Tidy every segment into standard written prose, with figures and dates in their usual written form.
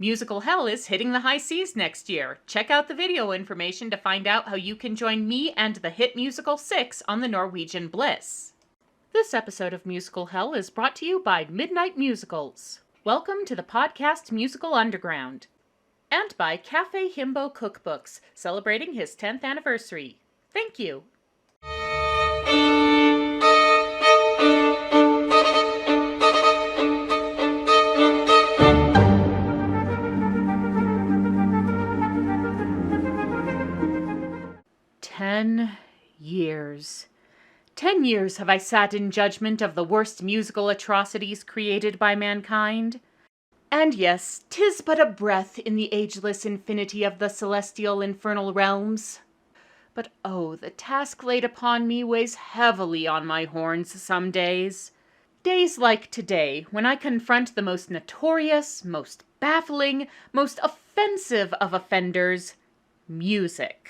Musical Hell is hitting the high seas next year. Check out the video information to find out how you can join me and the hit musical 6 on the Norwegian Bliss. This episode of Musical Hell is brought to you by Midnight Musicals. Welcome to the podcast Musical Underground. And by Cafe Himbo Cookbooks, celebrating his 10th anniversary. Thank you. Years. 10 years have I sat in judgment of the worst musical atrocities created by mankind. And yes, 'tis but a breath in the ageless infinity of the celestial infernal realms. But oh, the task laid upon me weighs heavily on my horns some days. Days like today, when I confront the most notorious, most baffling, most offensive of offenders, music.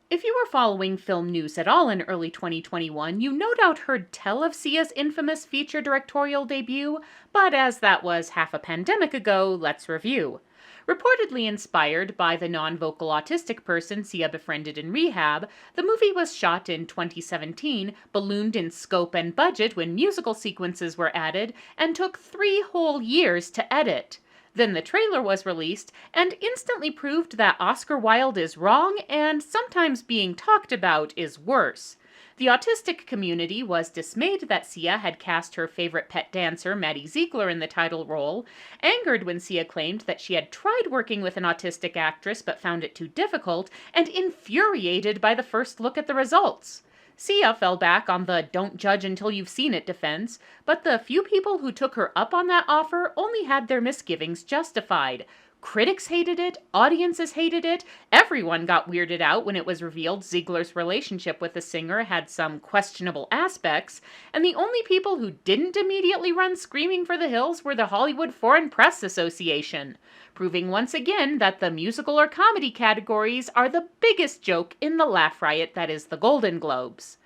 If you were following film news at all in early 2021, you no doubt heard tell of Sia's infamous feature directorial debut, but as that was half a pandemic ago, let's review. Reportedly inspired by the non-vocal autistic person Sia befriended in rehab, the movie was shot in 2017, ballooned in scope and budget when musical sequences were added, and took 3 whole years to edit. Then the trailer was released and instantly proved that Oscar Wilde is wrong and sometimes being talked about is worse. The autistic community was dismayed that Sia had cast her favorite pet dancer, Maddie Ziegler, in the title role, angered when Sia claimed that she had tried working with an autistic actress but found it too difficult, and infuriated by the first look at the results. Sia fell back on the "don't judge until you've seen it" defense, but the few people who took her up on that offer only had their misgivings justified. Critics hated it, audiences hated it, everyone got weirded out when it was revealed Ziegler's relationship with the singer had some questionable aspects, and the only people who didn't immediately run screaming for the hills were the Hollywood Foreign Press Association, proving once again that the musical or comedy categories are the biggest joke in the laugh riot that is the Golden Globes.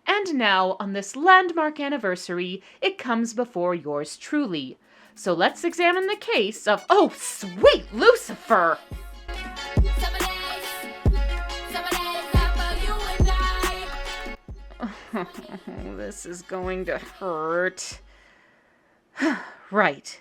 And now, on this landmark anniversary, it comes before yours truly. So let's examine the case of, oh, sweet Lucifer! Oh, this is going to hurt. Right.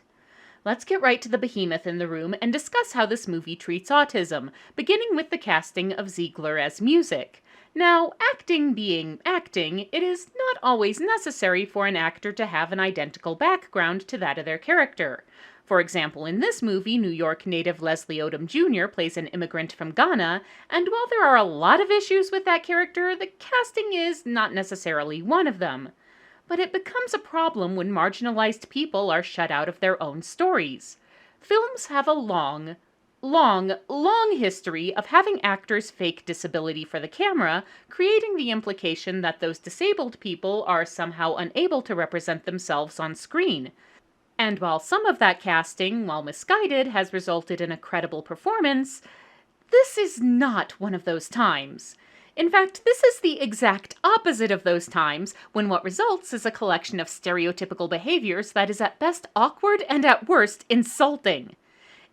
Let's get right to the behemoth in the room and discuss how this movie treats autism, beginning with the casting of Ziegler as music. Now, acting being acting, it is not always necessary for an actor to have an identical background to that of their character. For example, in this movie, New York native Leslie Odom Jr. plays an immigrant from Ghana, and while there are a lot of issues with that character, the casting is not necessarily one of them. But it becomes a problem when marginalized people are shut out of their own stories. Films have a long history of having actors fake disability for the camera, creating the implication that those disabled people are somehow unable to represent themselves on screen. And while some of that casting, while misguided, has resulted in a credible performance, this is not one of those times. In fact, this is the exact opposite of those times, when what results is a collection of stereotypical behaviors that is at best awkward and at worst insulting.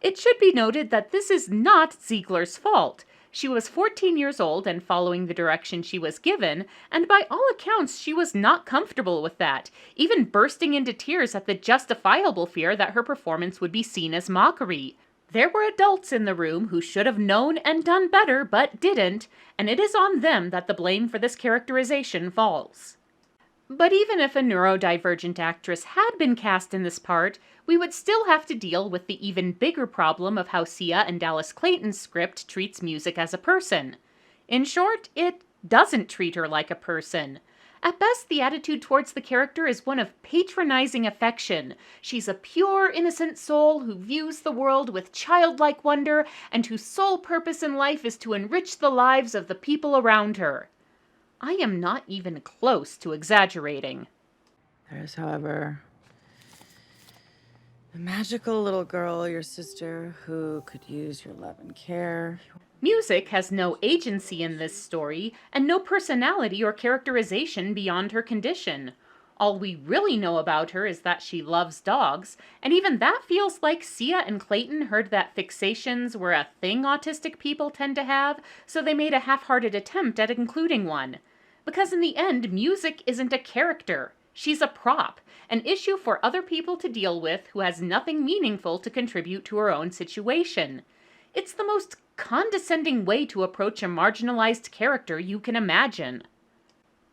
It should be noted that this is not Ziegler's fault. She was 14 years old and following the direction she was given, and by all accounts she was not comfortable with that, even bursting into tears at the justifiable fear that her performance would be seen as mockery. There were adults in the room who should have known and done better but didn't, and it is on them that the blame for this characterization falls. But even if a neurodivergent actress had been cast in this part, we would still have to deal with the even bigger problem of how Sia and Dallas Clayton's script treats music as a person. In short, it doesn't treat her like a person. At best, the attitude towards the character is one of patronizing affection. She's a pure, innocent soul who views the world with childlike wonder and whose sole purpose in life is to enrich the lives of the people around her. I am not even close to exaggerating. There is, however, the magical little girl, your sister, who could use your love and care. Music has no agency in this story, and no personality or characterization beyond her condition. All we really know about her is that she loves dogs, and even that feels like Sia and Clayton heard that fixations were a thing autistic people tend to have, so they made a half-hearted attempt at including one. Because in the end, music isn't a character. She's a prop, an issue for other people to deal with who has nothing meaningful to contribute to her own situation. It's the most condescending way to approach a marginalized character you can imagine.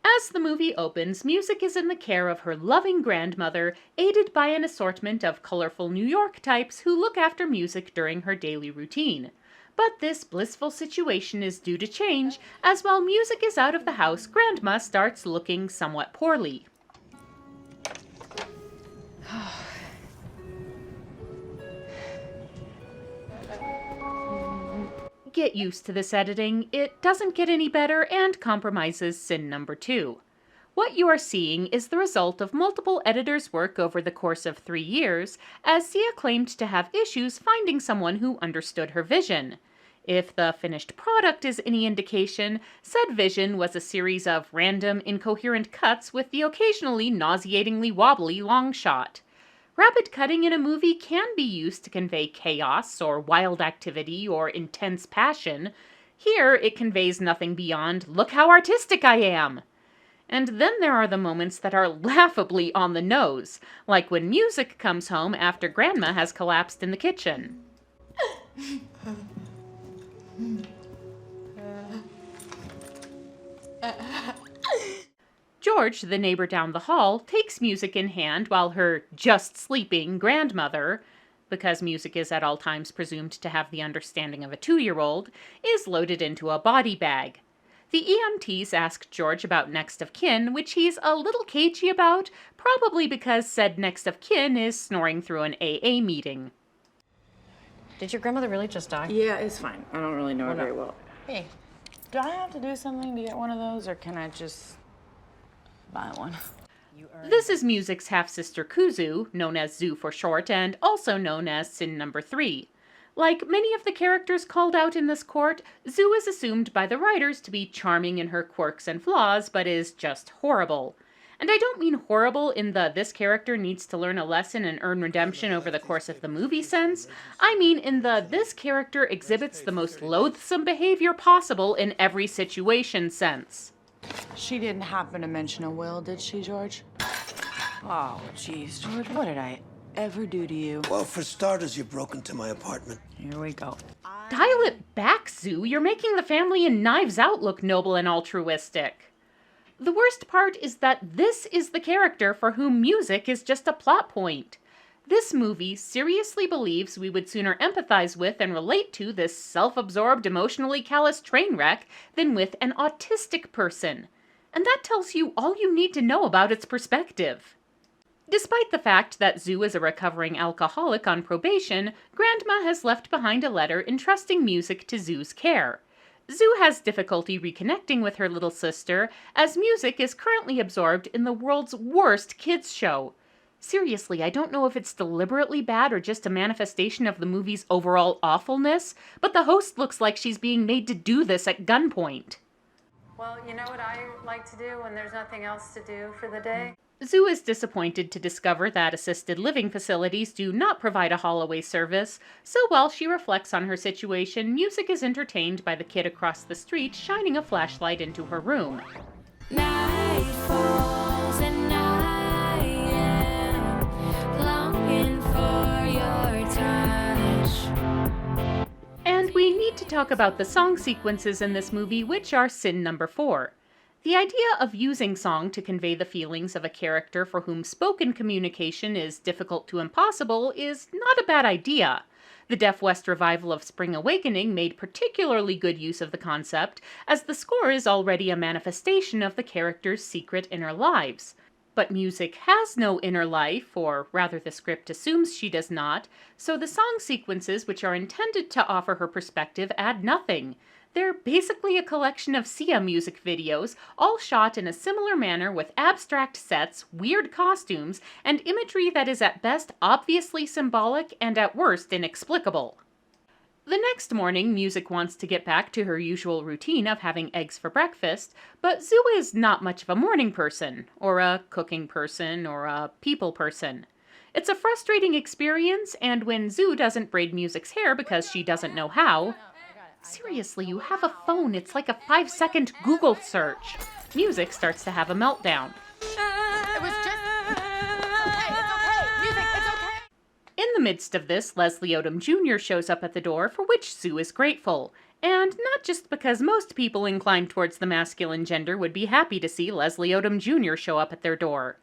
As the movie opens, music is in the care of her loving grandmother, aided by an assortment of colorful New York types who look after music during her daily routine. But this blissful situation is due to change, as while music is out of the house, Grandma starts looking somewhat poorly. Get used to this editing. It doesn't get any better and compromises sin number 2. What you are seeing is the result of multiple editors' work over the course of 3 years, as Sia claimed to have issues finding someone who understood her vision. If the finished product is any indication, said vision was a series of random, incoherent cuts with the occasionally nauseatingly wobbly long shot. Rapid cutting in a movie can be used to convey chaos or wild activity or intense passion. Here, it conveys nothing beyond, "Look how artistic I am!" And then there are the moments that are laughably on the nose, like when music comes home after Grandma has collapsed in the kitchen. George, the neighbor down the hall, takes music in hand while her just-sleeping grandmother, because music is at all times presumed to have the understanding of a 2-year-old, is loaded into a body bag. The EMTs ask George about next of kin, which he's a little cagey about, probably because said next of kin is snoring through an AA meeting. Did your grandmother really just die? Yeah, it's fine. I don't really know her very well. Hey. Do I have to do something to get one of those, or can I just buy one? This is music's half-sister Kuzu, known as Zoo for short, and also known as sin number 3. Like many of the characters called out in this court, Zoo is assumed by the writers to be charming in her quirks and flaws, but is just horrible. And I don't mean horrible in the this character needs to learn a lesson and earn redemption over the course of the movie sense. I mean in the this character exhibits the most loathsome behavior possible in every situation sense. She didn't happen to mention a will, did she, George? Oh, jeez, George, what did I ever do to you? Well, for starters, you broke into my apartment. Here we go. Dial it back, Zoo. You're making the family in Knives Out look noble and altruistic. The worst part is that this is the character for whom music is just a plot point. This movie seriously believes we would sooner empathize with and relate to this self-absorbed, emotionally callous train wreck than with an autistic person. And that tells you all you need to know about its perspective. Despite the fact that Zoo is a recovering alcoholic on probation, Grandma has left behind a letter entrusting music to Zoo's care. Zoo has difficulty reconnecting with her little sister, as music is currently absorbed in the world's worst kids show. Seriously, I don't know if it's deliberately bad or just a manifestation of the movie's overall awfulness, but the host looks like she's being made to do this at gunpoint. Well, you know what I like to do when there's nothing else to do for the day? Zoo is disappointed to discover that assisted living facilities do not provide a haul-away service, so while she reflects on her situation, music is entertained by the kid across the street shining a flashlight into her room. Night falls and I am longing for your touch. And we need to talk about the song sequences in this movie, which are sin number 4. The idea of using song to convey the feelings of a character for whom spoken communication is difficult to impossible is not a bad idea. The Deaf West revival of Spring Awakening made particularly good use of the concept, as the score is already a manifestation of the characters' secret inner lives. But music has no inner life, or rather the script assumes she does not, so the song sequences which are intended to offer her perspective add nothing. They're basically a collection of Sia music videos, all shot in a similar manner with abstract sets, weird costumes, and imagery that is at best obviously symbolic and at worst inexplicable. The next morning, Music wants to get back to her usual routine of having eggs for breakfast, but Zoo is not much of a morning person, or a cooking person, or a people person. It's a frustrating experience, and when Zoo doesn't braid Music's hair because she doesn't know how... Seriously, you have a phone. It's like a 5-second Google search. Music starts to have a meltdown. It was just... Okay, it's okay. Music, it's okay. In the midst of this, Leslie Odom Jr. shows up at the door, for which Zoo is grateful. And not just because most people inclined towards the masculine gender would be happy to see Leslie Odom Jr. show up at their door.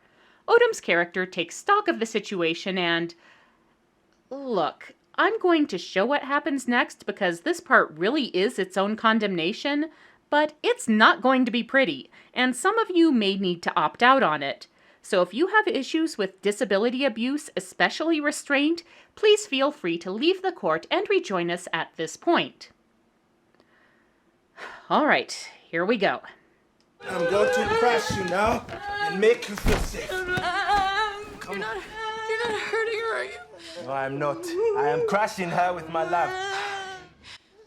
Odom's character takes stock of the situation and... Look, I'm going to show what happens next because this part really is its own condemnation, but it's not going to be pretty, and some of you may need to opt out on it. So if you have issues with disability abuse, especially restraint, please feel free to leave the court and rejoin us at this point. All right, here we go. I'm going to crush you now and make you feel safe. You're not hurting her, are you? No, I'm not. I am crushing her with my love.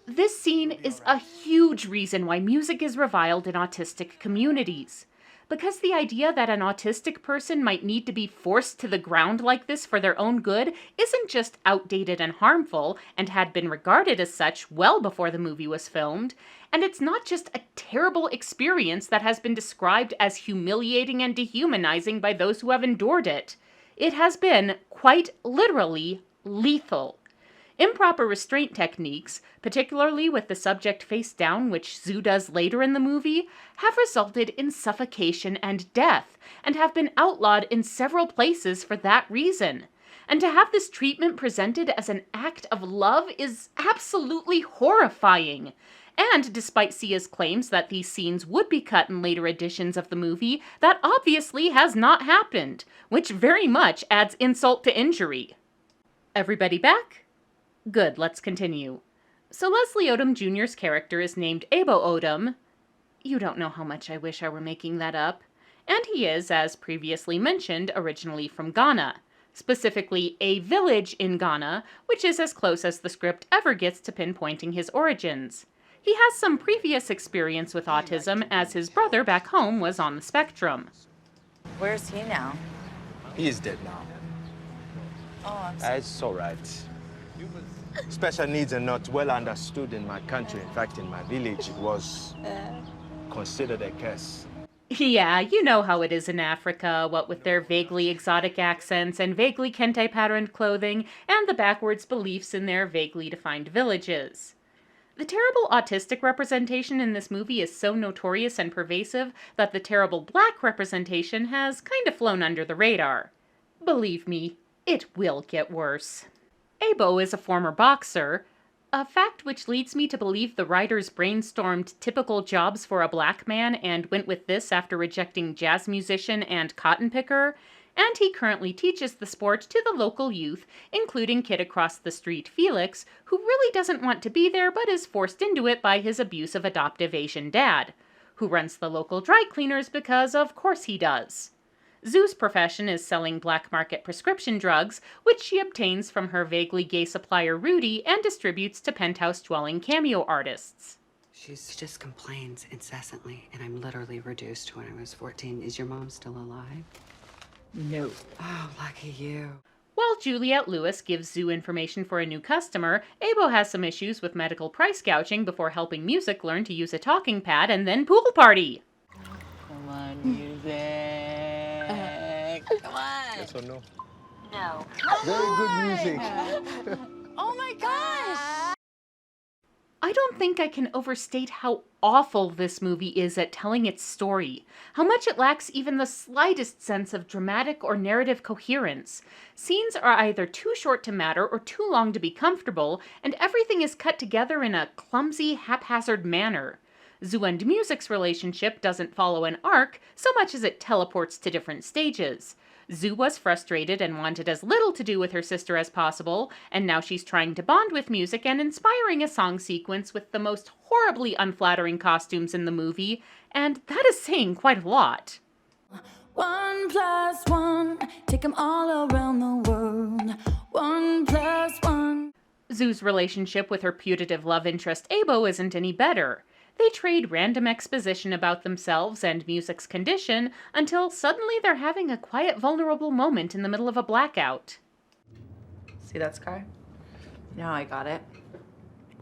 This scene is a huge reason why music is reviled in autistic communities. Because the idea that an autistic person might need to be forced to the ground like this for their own good isn't just outdated and harmful, and had been regarded as such well before the movie was filmed, and it's not just a terrible experience that has been described as humiliating and dehumanizing by those who have endured it. It has been, quite literally, lethal. Improper restraint techniques, particularly with the subject face down, which Zoo does later in the movie, have resulted in suffocation and death, and have been outlawed in several places for that reason. And to have this treatment presented as an act of love is absolutely horrifying. And despite Sia's claims that these scenes would be cut in later editions of the movie, that obviously has not happened, which very much adds insult to injury. Everybody back? Good, let's continue. So Leslie Odom Jr.'s character is named Abo Odom. You don't know how much I wish I were making that up. And he is, as previously mentioned, originally from Ghana. Specifically, a village in Ghana, which is as close as the script ever gets to pinpointing his origins. He has some previous experience with autism, as his brother back home was on the spectrum. Where's he now? He is dead now. Oh, I'm sorry. It's all right. Special needs are not well understood in my country. In fact, in my village, it was considered a curse. Yeah, you know how it is in Africa, what with their vaguely exotic accents and vaguely kente-patterned clothing, and the backwards beliefs in their vaguely defined villages. The terrible autistic representation in this movie is so notorious and pervasive that the terrible black representation has kind of flown under the radar. Believe me, it will get worse. Abo is a former boxer, a fact which leads me to believe the writers brainstormed typical jobs for a black man and went with this after rejecting jazz musician and cotton picker, and he currently teaches the sport to the local youth, including kid across the street Felix, who really doesn't want to be there but is forced into it by his abusive adoptive Asian dad, who runs the local dry cleaners because of course he does. Zoo's profession is selling black market prescription drugs, which she obtains from her vaguely gay supplier Rudy and distributes to penthouse-dwelling cameo artists. She just complains incessantly, and I'm literally reduced to when I was 14. Is your mom still alive? No. Oh, lucky you. While Juliette Lewis gives Zoo information for a new customer, Abo has some issues with medical price gouging before helping Music learn to use a talking pad and then pool party. Come on, Music. Come on. Yes or no? No. Very good music. Oh my gosh! I don't think I can overstate how awful this movie is at telling its story, how much it lacks even the slightest sense of dramatic or narrative coherence. Scenes are either too short to matter or too long to be comfortable, and everything is cut together in a clumsy, haphazard manner. Zoo and Music's relationship doesn't follow an arc so much as it teleports to different stages. Zoo was frustrated and wanted as little to do with her sister as possible, and now she's trying to bond with Music and inspiring a song sequence with the most horribly unflattering costumes in the movie, and that is saying quite a lot. 1 + 1, take 'em all around the world. 1 + 1. Zoo's relationship with her putative love interest Abo isn't any better. They trade random exposition about themselves and music's condition until suddenly they're having a quiet, vulnerable moment in the middle of a blackout. See that scar? Now I got it.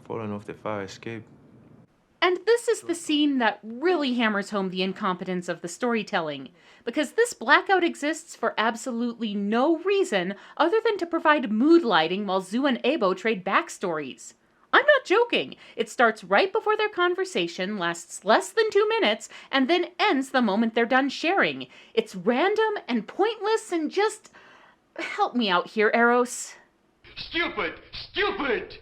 Falling off the fire escape. And this is the scene that really hammers home the incompetence of the storytelling, because this blackout exists for absolutely no reason other than to provide mood lighting while Zoo and Abo trade backstories. I'm not joking. It starts right before their conversation, lasts less than 2 minutes, and then ends the moment they're done sharing. It's random and pointless and just... Help me out here, Eros. Stupid! Stupid!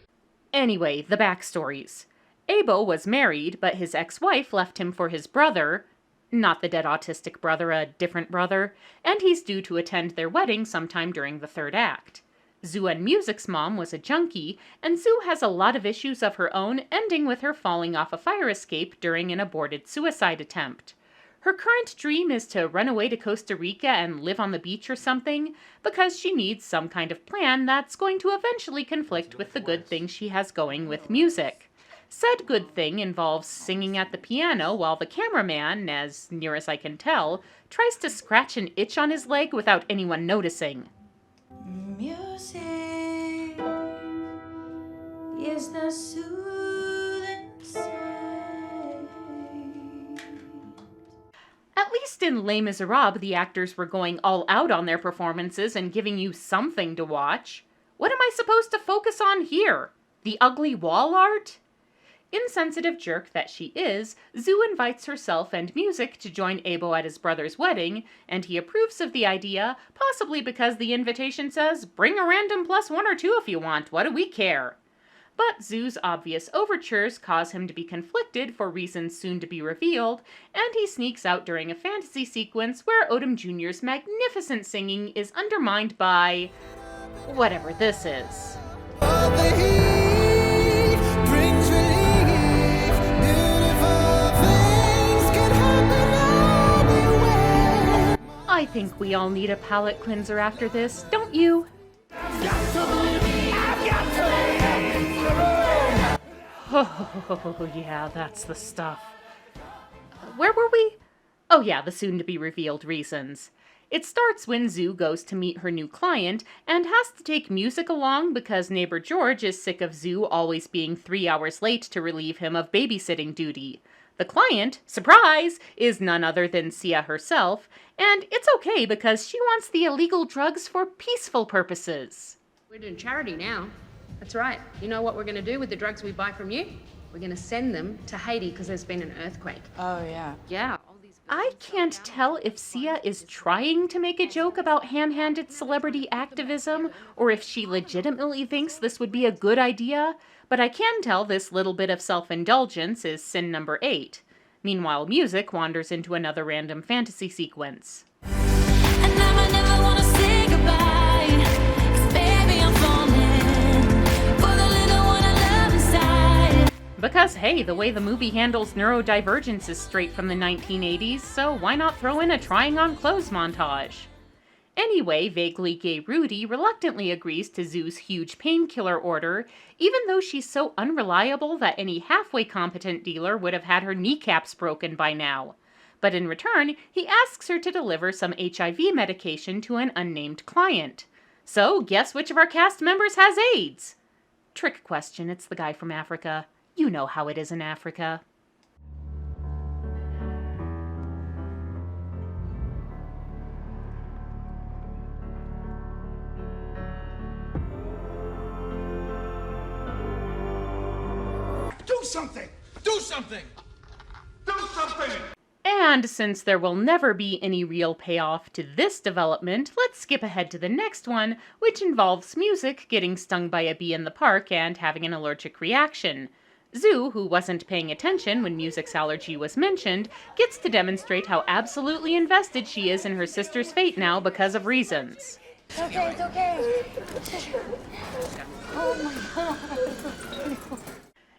Anyway, the backstories. Abo was married, but his ex-wife left him for his brother, not the dead autistic brother, a different brother, and he's due to attend their wedding sometime during the third act. Zoo and Music's mom was a junkie, and Zoo has a lot of issues of her own, ending with her falling off a fire escape during an aborted suicide attempt. Her current dream is to run away to Costa Rica and live on the beach or something, because she needs some kind of plan that's going to eventually conflict with the good thing she has going with music. Said good thing involves singing at the piano while the cameraman, as near as I can tell, tries to scratch an itch on his leg without anyone noticing. Music is the soothing sound. At least in Les Miserables, the actors were going all out on their performances and giving you something to watch. What am I supposed to focus on here? The ugly wall art? Insensitive jerk that she is, Zoo invites herself and Music to join Abo at his brother's wedding, and he approves of the idea, possibly because the invitation says, "Bring a random +1 or 2 if you want, what do we care?" But Zoo's obvious overtures cause him to be conflicted for reasons soon to be revealed, and he sneaks out during a fantasy sequence where Odom Jr.'s magnificent singing is undermined by... whatever this is. I think we all need a palate cleanser after this, don't you? Oh, yeah, that's the stuff. Where were we? Oh yeah, the soon-to-be-revealed reasons. It starts when Zoo goes to meet her new client and has to take Music along because neighbor George is sick of Zoo always being 3 hours late to relieve him of babysitting duty. The client, surprise, is none other than Sia herself, and it's okay because she wants the illegal drugs for peaceful purposes. We're doing charity now. That's right. You know what we're going to do with the drugs we buy from you? We're going to send them to Haiti because there's been an earthquake. Oh, yeah. Yeah. I can't tell if Sia is trying to make a joke about ham-handed celebrity activism, or if she legitimately thinks this would be a good idea, but I can tell this little bit of self-indulgence is sin number 8. Meanwhile, Music wanders into another random fantasy sequence. And now I never wanna say goodbye, 'cause baby I'm falling for the little one I love inside. Because hey, the way the movie handles neurodivergence is straight from the 1980s, so why not throw in a trying on clothes montage? Anyway, vaguely gay Rudy reluctantly agrees to Zoo's huge painkiller order, even though she's so unreliable that any halfway competent dealer would have had her kneecaps broken by now. But in return, he asks her to deliver some HIV medication to an unnamed client. So, guess which of our cast members has AIDS? Trick question, it's the guy from Africa. You know how it is in Africa. Do something! Do something! Do something! And since there will never be any real payoff to this development, let's skip ahead to the next one, which involves Music getting stung by a bee in the park and having an allergic reaction. Zoo, who wasn't paying attention when Music's allergy was mentioned, gets to demonstrate how absolutely invested she is in her sister's fate now because of reasons. It's okay, it's okay.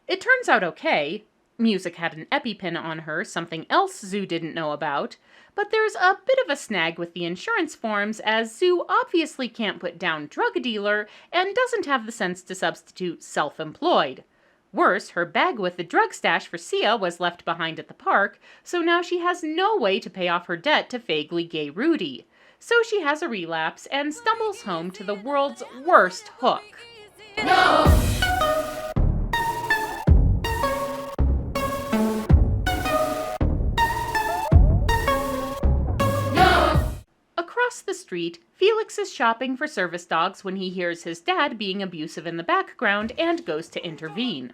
It turns out okay, Music had an EpiPen on her, something else Zoo didn't know about, but there's a bit of a snag with the insurance forms as Zoo obviously can't put down drug dealer and doesn't have the sense to substitute self-employed. Worse, her bag with the drug stash for Sia was left behind at the park, so now she has no way to pay off her debt to vaguely gay Rudy. So she has a relapse and stumbles home to the world's worst hook. Across the street, Felix is shopping for service dogs when he hears his dad being abusive in the background and goes to intervene.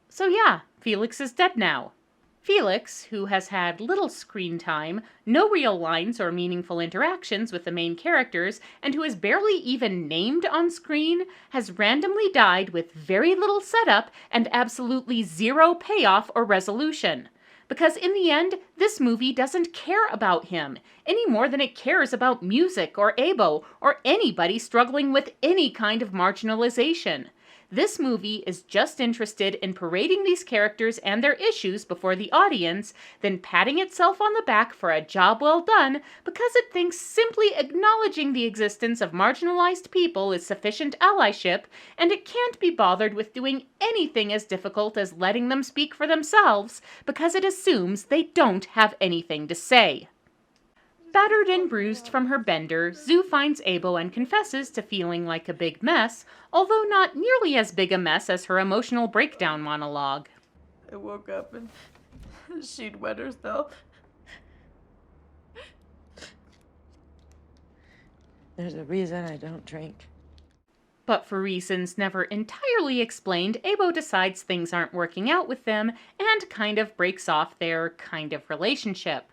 So yeah, Felix is dead now. Felix, who has had little screen time, no real lines or meaningful interactions with the main characters, and who is barely even named on screen, has randomly died with very little setup and absolutely zero payoff or resolution. Because in the end, this movie doesn't care about him, any more than it cares about music or Abo or anybody struggling with any kind of marginalization. This movie is just interested in parading these characters and their issues before the audience, then patting itself on the back for a job well done because it thinks simply acknowledging the existence of marginalized people is sufficient allyship, and it can't be bothered with doing anything as difficult as letting them speak for themselves because it assumes they don't have anything to say. Battered and bruised from her bender, Zoo finds Abo and confesses to feeling like a big mess, although not nearly as big a mess as her emotional breakdown monologue. I woke up and she'd wet herself. There's a reason I don't drink. But for reasons never entirely explained, Abo decides things aren't working out with them and kind of breaks off their kind of relationship.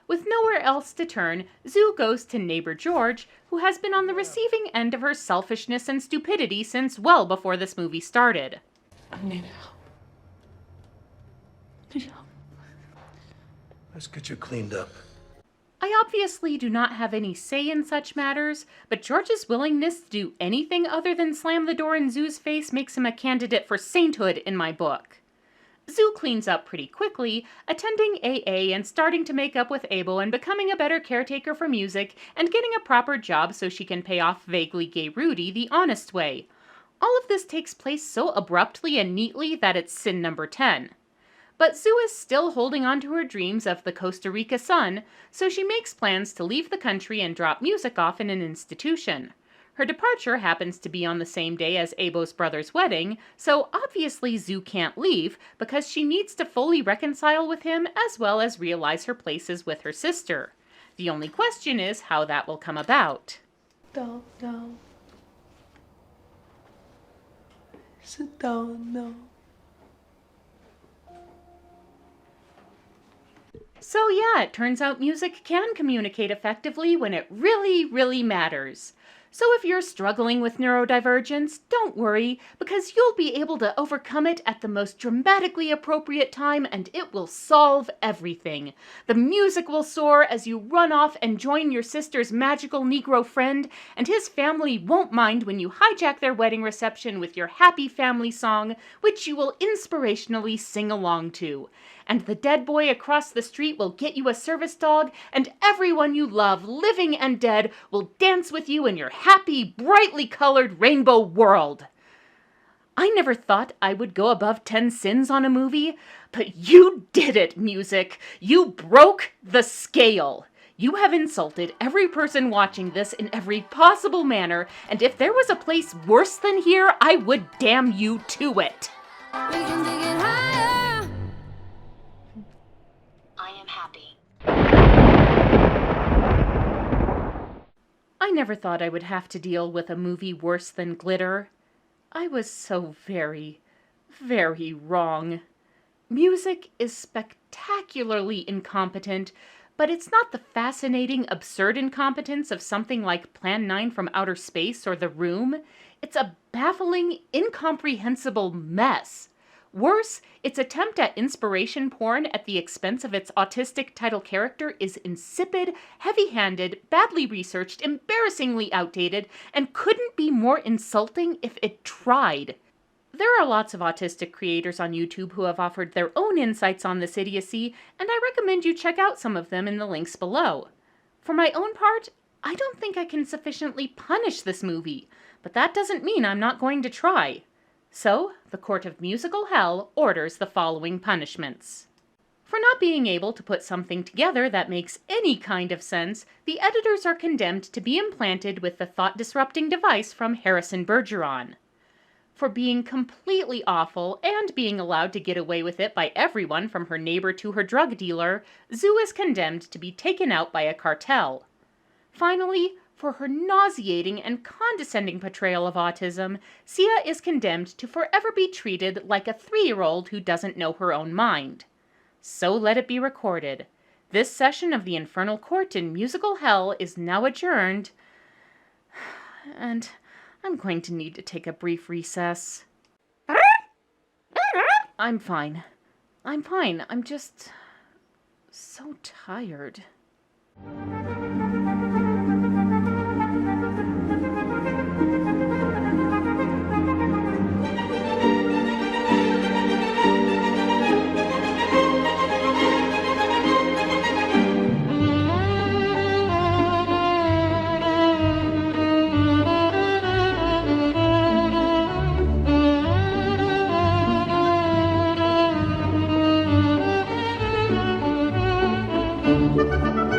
With nowhere else to turn, Zoo goes to neighbor George, who has been on the receiving end of her selfishness and stupidity since well before this movie started. I need help. Let's get you cleaned up. I obviously do not have any say in such matters, but George's willingness to do anything other than slam the door in Zoo's face makes him a candidate for sainthood in my book. Zoo cleans up pretty quickly, attending AA and starting to make up with Abo and becoming a better caretaker for music and getting a proper job so she can pay off vaguely gay Rudy the honest way. All of this takes place so abruptly and neatly that it's sin number 10. But Zoo is still holding on to her dreams of the Costa Rica sun, so she makes plans to leave the country and drop music off in an institution. Her departure happens to be on the same day as Abo's brother's wedding, so obviously Zoo can't leave because she needs to fully reconcile with him as well as realize her places with her sister. The only question is how that will come about. Don't know. Sit down now. So yeah, it turns out music can communicate effectively when it really, really matters. So if you're struggling with neurodivergence, don't worry, because you'll be able to overcome it at the most dramatically appropriate time and it will solve everything. The music will soar as you run off and join your sister's magical Negro friend, and his family won't mind when you hijack their wedding reception with your happy family song, which you will inspirationally sing along to. And the dead boy across the street will get you a service dog, and everyone you love, living and dead, will dance with you in your happy, brightly colored rainbow world. I never thought I would go above 10 sins on a movie, but you did it, music. You broke the scale. You have insulted every person watching this in every possible manner, and if there was a place worse than here, I would damn you to it. We can take it higher. I am happy. I never thought I would have to deal with a movie worse than Glitter. I was so very, very wrong. Music is spectacularly incompetent, but it's not the fascinating, absurd incompetence of something like Plan 9 from Outer Space or The Room. It's a baffling, incomprehensible mess. Worse, its attempt at inspiration porn at the expense of its autistic title character is insipid, heavy-handed, badly researched, embarrassingly outdated, and couldn't be more insulting if it tried. There are lots of autistic creators on YouTube who have offered their own insights on this idiocy, and I recommend you check out some of them in the links below. For my own part, I don't think I can sufficiently punish this movie, but that doesn't mean I'm not going to try. So, the Court of Musical Hell orders the following punishments. For not being able to put something together that makes any kind of sense, the editors are condemned to be implanted with the thought-disrupting device from Harrison Bergeron. For being completely awful and being allowed to get away with it by everyone from her neighbor to her drug dealer, Zoo is condemned to be taken out by a cartel. Finally, for her nauseating and condescending portrayal of autism, Sia is condemned to forever be treated like a 3-year-old who doesn't know her own mind. So let it be recorded. This session of the Infernal Court in Musical Hell is now adjourned, and I'm going to need to take a brief recess. I'm fine. I'm just so tired. Thank you.